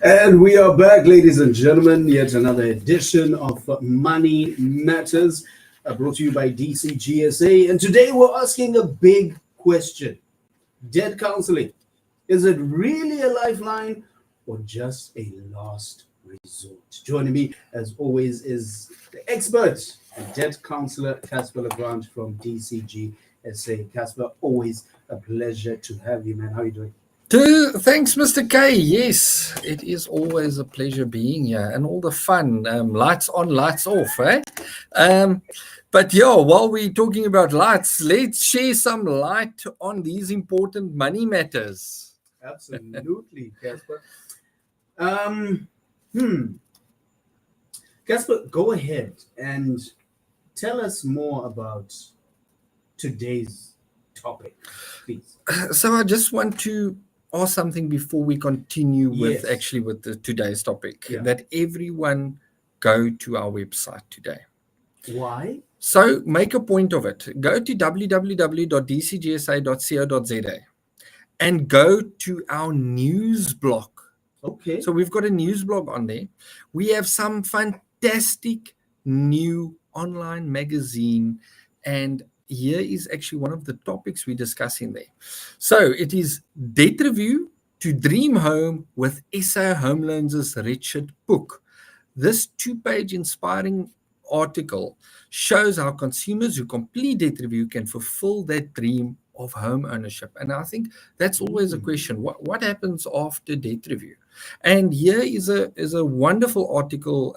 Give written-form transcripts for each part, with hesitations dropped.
And we are back, ladies and gentlemen. Yet another edition of Money Matters, brought to you by DCGsa. And today we're asking a big question: debt counseling. Is it really a lifeline or just a last resort? Joining me, as always, is the expert and debt counselor, Casper Legrand from DCGsa. Casper, always a pleasure to have you, man. How are you doing? Thanks, Mr. K. Yes, it is always a pleasure being here and all the fun. Lights on, lights off, eh? But yeah, while we're talking about lights, let's share some light on these important money matters. Absolutely, Casper. Um, hmm. Casper, go ahead and tell us more about today's topic, please. So I just want to ask something before we continue with Yes. today's topic. Yeah. That everyone go to our website today. Why? So make a point of it. Go to www.dcgsa.co.za and go to our news block. Okay. So we've got a news blog on there. We have some fantastic new online magazine, and here is actually one of the topics we're discussing there. So it is Debt Review to Dream Home with SA Home Loans' Richard Book. This 2-page inspiring article shows how consumers who complete debt review can fulfill their dream of home ownership. And I think that's always a question. What happens after debt review? And here is a wonderful article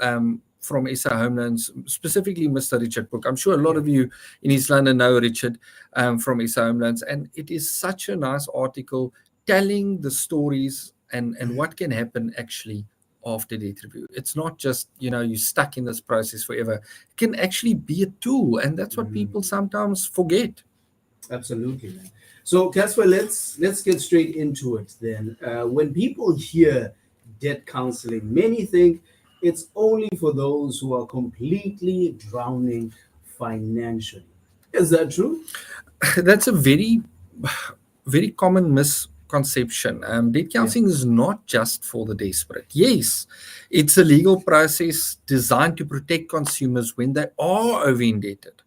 from SA Home Loans, specifically Mr. Richard Book. I'm sure a lot of you in East London know Richard from SA Home Loans. And it is such a nice article telling the stories and what can happen actually after debt review. It's not just, you're stuck in this process forever. It can actually be a tool. And that's what people sometimes forget. Absolutely, man. So, Casper, let's get straight into it then. When people hear debt counseling, many think it's only for those who are completely drowning financially. Is that true? That's a very, very common misconception. Debt counseling is not just for the desperate. Yes, it's a legal process designed to protect consumers when they are over indebted,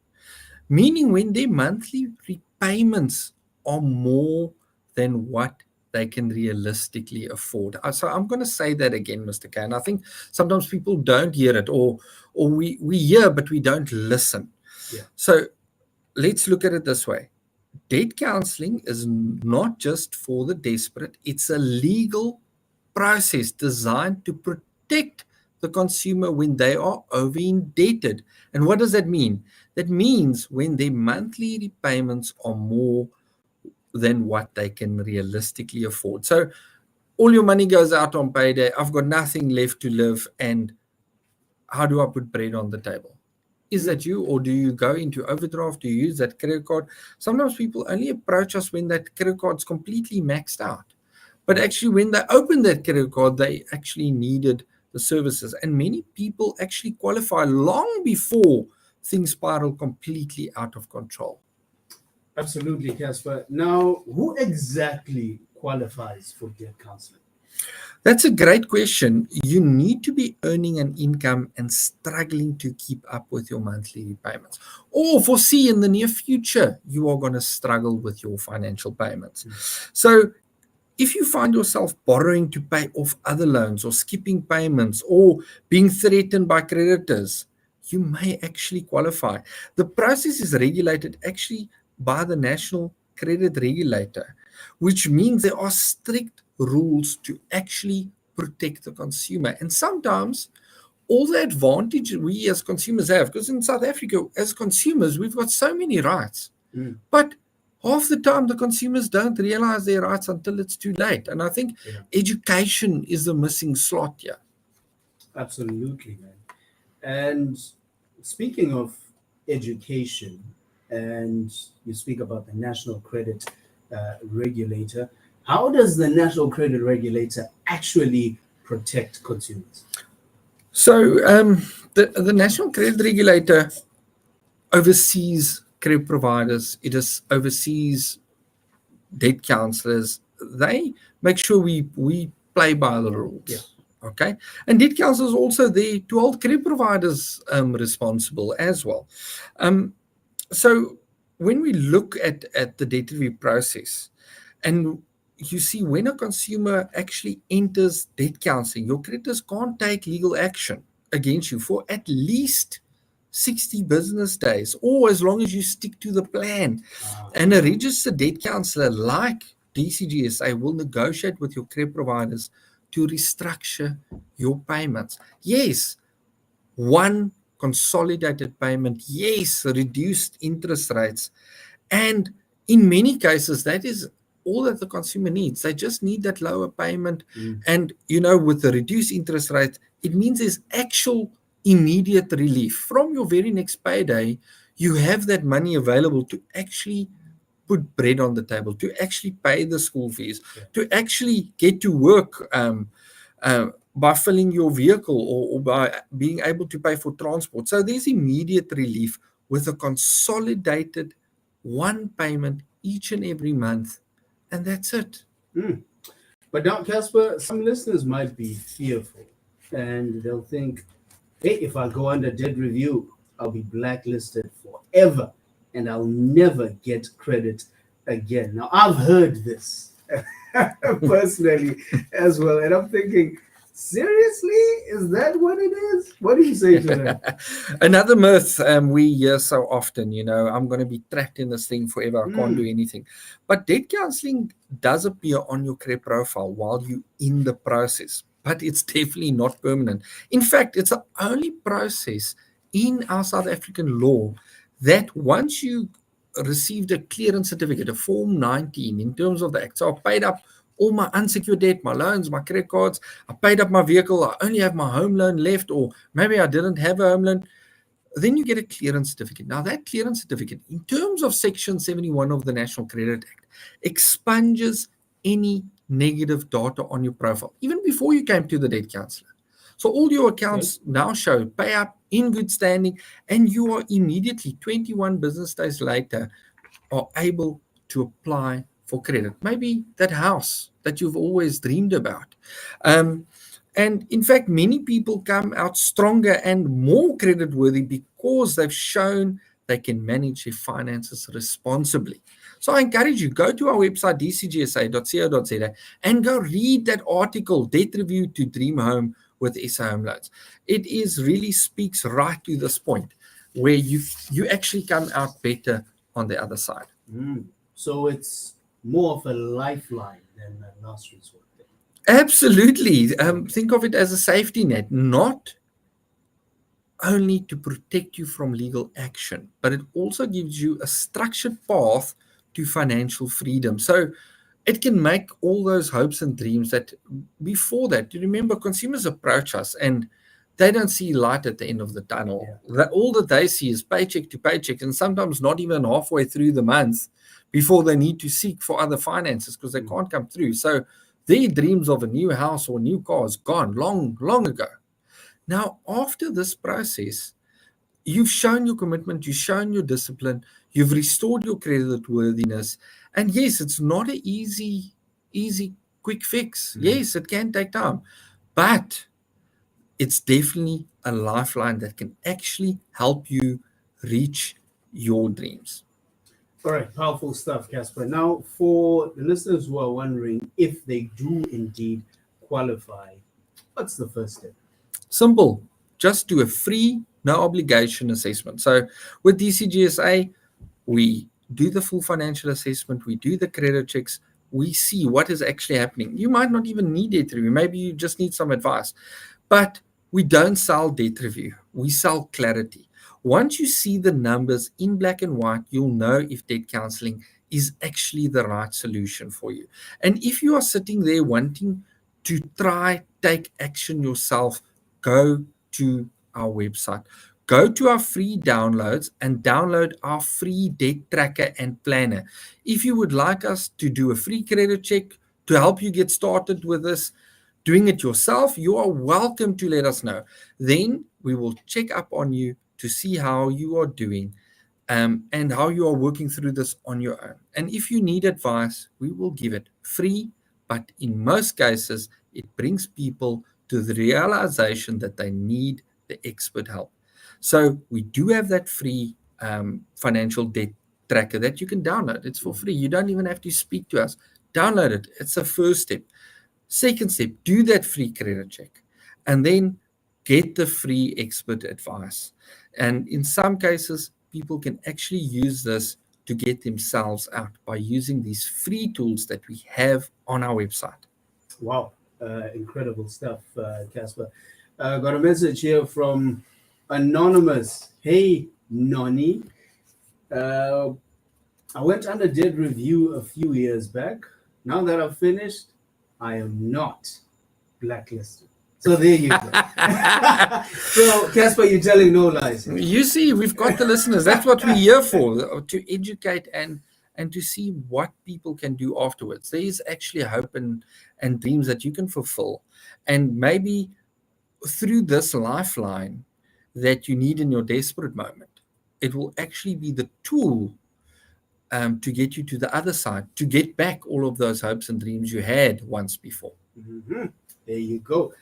meaning when their monthly repayments are more than what they can realistically afford. So I'm going to say that again, Mr. K. And I think sometimes people don't hear it, or we hear, but we don't listen. Yeah. So let's look at it this way. Debt counseling is not just for the desperate. It's a legal process designed to protect the consumer when they are over indebted. And what does that mean? That means when their monthly repayments are more than what they can realistically afford. So all your money goes out on payday. I've got nothing left to live. And how do I put bread on the table? Is that you, or do you go into overdraft? Do you use that credit card? Sometimes people only approach us when that credit card's completely maxed out. But actually, when they opened that credit card, they actually needed the services. And many people actually qualify long before things spiral completely out of control. Absolutely, Casper. Now, who exactly qualifies for debt counseling? That's a great question. You need to be earning an income and struggling to keep up with your monthly repayments, or foresee in the near future you are going to struggle with your financial payments. So if you find yourself borrowing to pay off other loans, or skipping payments, or being threatened by creditors, you may actually qualify. The process is regulated actually by the National Credit Regulator, which means there are strict rules to actually protect the consumer. And sometimes all the advantage we as consumers have, because in South Africa, as consumers, we've got so many rights. But half the time, the consumers don't realize their rights until it's too late. And I think education is the missing slot here. Absolutely, man. And speaking of education, and you speak about the National Credit Regulator, how does the National Credit Regulator actually protect consumers? So the National Credit Regulator oversees credit providers. It oversees debt counselors. They make sure we play by the rules. Okay, and debt counsel is also there to hold credit providers responsible as well. So when we look at the debt review process, and you see when a consumer actually enters debt counseling, your creditors can't take legal action against you for at least 60 business days, or as long as you stick to the plan. And a registered debt counselor like DCGsa will negotiate with your credit providers to restructure your payments. Yes, one consolidated payment, yes, reduced interest rates. And in many cases, that is all that the consumer needs. They just need that lower payment. And, with the reduced interest rate, it means there's actual immediate relief. From your very next payday, you have that money available to actually put bread on the table, to actually pay the school fees, to actually get to work by filling your vehicle, or by being able to pay for transport. So there's immediate relief with a consolidated one payment each and every month, and that's it. But now, Casper, some listeners might be fearful and they'll think, hey, if I go under debt review, I'll be blacklisted forever and I'll never get credit again. Now, I've heard this personally as well, and I'm thinking, seriously, is that what it is? What do you say to that? Another myth we hear so often, I'm going to be trapped in this thing forever. I can't do anything. But debt counseling does appear on your credit profile while you're in the process, but it's definitely not permanent. In fact, it's the only process in our South African law that once you received a clearance certificate, a Form 19, in terms of the act, so I paid up all my unsecured debt, my loans, my credit cards, I paid up my vehicle, I only have my home loan left, or maybe I didn't have a home loan, then you get a clearance certificate. Now, that clearance certificate, in terms of Section 71 of the National Credit Act, expunges any negative data on your profile, even before you came to the debt counselor. So all your accounts now show pay up, in good standing, and you are immediately, 21 business days later, are able to apply for credit. Maybe that house that you've always dreamed about. And in fact, many people come out stronger and more creditworthy because they've shown they can manage their finances responsibly. So I encourage you, go to our website, dcgsa.co.za, and go read that article, Debt Review to Dream Home with SA Home Loans. It is really speaks right to this point where you actually come out better on the other side. So it's more of a lifeline than a last resort thing. Absolutely. Think of it as a safety net, not only to protect you from legal action, but it also gives you a structured path to financial freedom. So it can make all those hopes and dreams that before that, you remember, consumers approach us and they don't see light at the end of the tunnel. All that they see is paycheck to paycheck, and sometimes not even halfway through the month before they need to seek for other finances because they can't come through. So their dreams of a new house or new car is gone long, long ago. Now, after this process, you've shown your commitment, you've shown your discipline, you've restored your credit worthiness. And yes, it's not an easy, quick fix. Yes, it can take time, but it's definitely a lifeline that can actually help you reach your dreams. All right, powerful stuff, Casper. Now, for the listeners who are wondering if they do indeed qualify, what's the first step? Simple. Just do a free, no obligation assessment. So with DCGsa, we do the full financial assessment, we do the credit checks, we see what is actually happening. You might not even need debt review. Maybe you just need some advice. But we don't sell debt review. We sell clarity. Once you see the numbers in black and white, you'll know if debt counseling is actually the right solution for you. And if you are sitting there wanting to take action yourself, go to our website. Go to our free downloads and download our free debt tracker and planner. If you would like us to do a free credit check to help you get started with this, doing it yourself, you are welcome to let us know. Then we will check up on you to see how you are doing and how you are working through this on your own. And if you need advice, we will give it free, but in most cases, it brings people to the realization that they need the expert help. So we do have that free financial debt tracker that you can download. It's for free. You don't even have to speak to us. Download it. It's the first step. Second step, do that free credit check and then get the free expert advice. And in some cases, people can actually use this to get themselves out by using these free tools that we have on our website. Wow, incredible stuff, Casper. Got a message here from Anonymous. Hey, Nonny. I went under dead review a few years back. Now that I've finished, I am not blacklisted. So there you go. So, Casper, you're telling no lies. You see, we've got the listeners. That's what we're here for, to educate and to see what people can do afterwards. There is actually hope and dreams that you can fulfill. And maybe through this lifeline that you need in your desperate moment, it will actually be the tool to get you to the other side, to get back all of those hopes and dreams you had once before. Mm-hmm. There you go.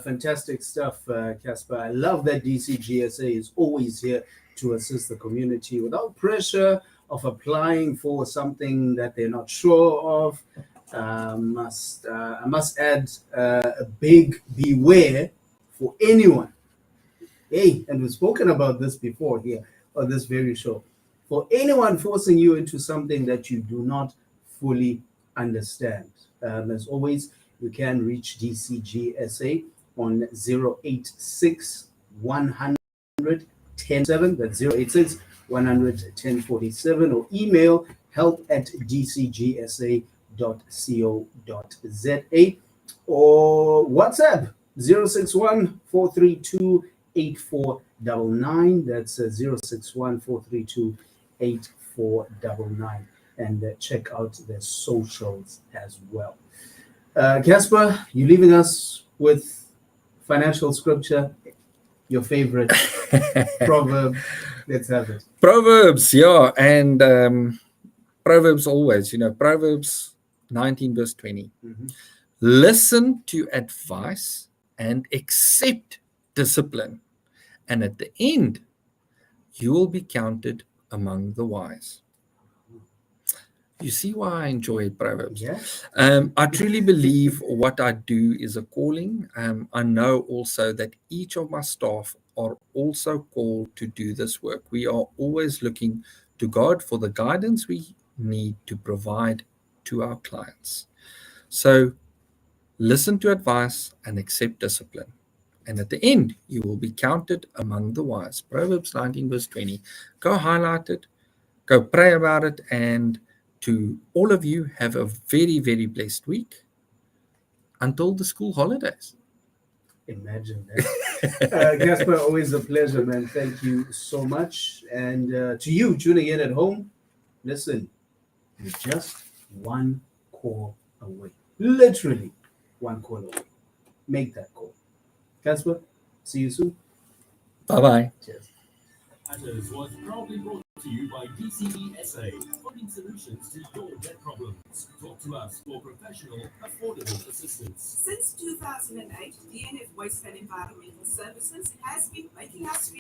Fantastic stuff, Casper. I love that DCGsa is always here to assist the community without pressure of applying for something that they're not sure of. I must add a big beware for anyone. Hey, and we've spoken about this before here on this very show. For anyone forcing you into something that you do not fully understand. As always, you can reach DCGsa on 086 100 107, that's 086 100 1047, or email help@dcgsa.co.za, or WhatsApp 061 432 8499. That's 061 432 8499, and check out their socials as well. Casper, you leaving us with financial scripture, your favorite proverb. Let's have it. Proverbs, yeah, and Proverbs always, Proverbs 19 verse 20. Mm-hmm. Listen to advice and accept discipline, and at the end, you will be counted among the wise. You see why I enjoy Proverbs? Yeah. I truly believe what I do is a calling. I know also that each of my staff are also called to do this work. We are always looking to God for the guidance we need to provide to our clients. So listen to advice and accept discipline. And at the end, you will be counted among the wise. Proverbs 19 verse 20. Go highlight it. Go pray about it. And to all of you, have a very, very blessed week until the school holidays. Imagine that. Casper, always a pleasure, man. Thank you so much. And to you tuning in at home, listen, you're just one call away. Literally one call away. Make that call. Casper, see you soon. Bye-bye. Cheers. Matters was proudly brought to you by DCGsa, finding solutions to your debt problems. Talk to us for professional, affordable assistance. Since 2008, DNF Waste and Environmental Services has been making us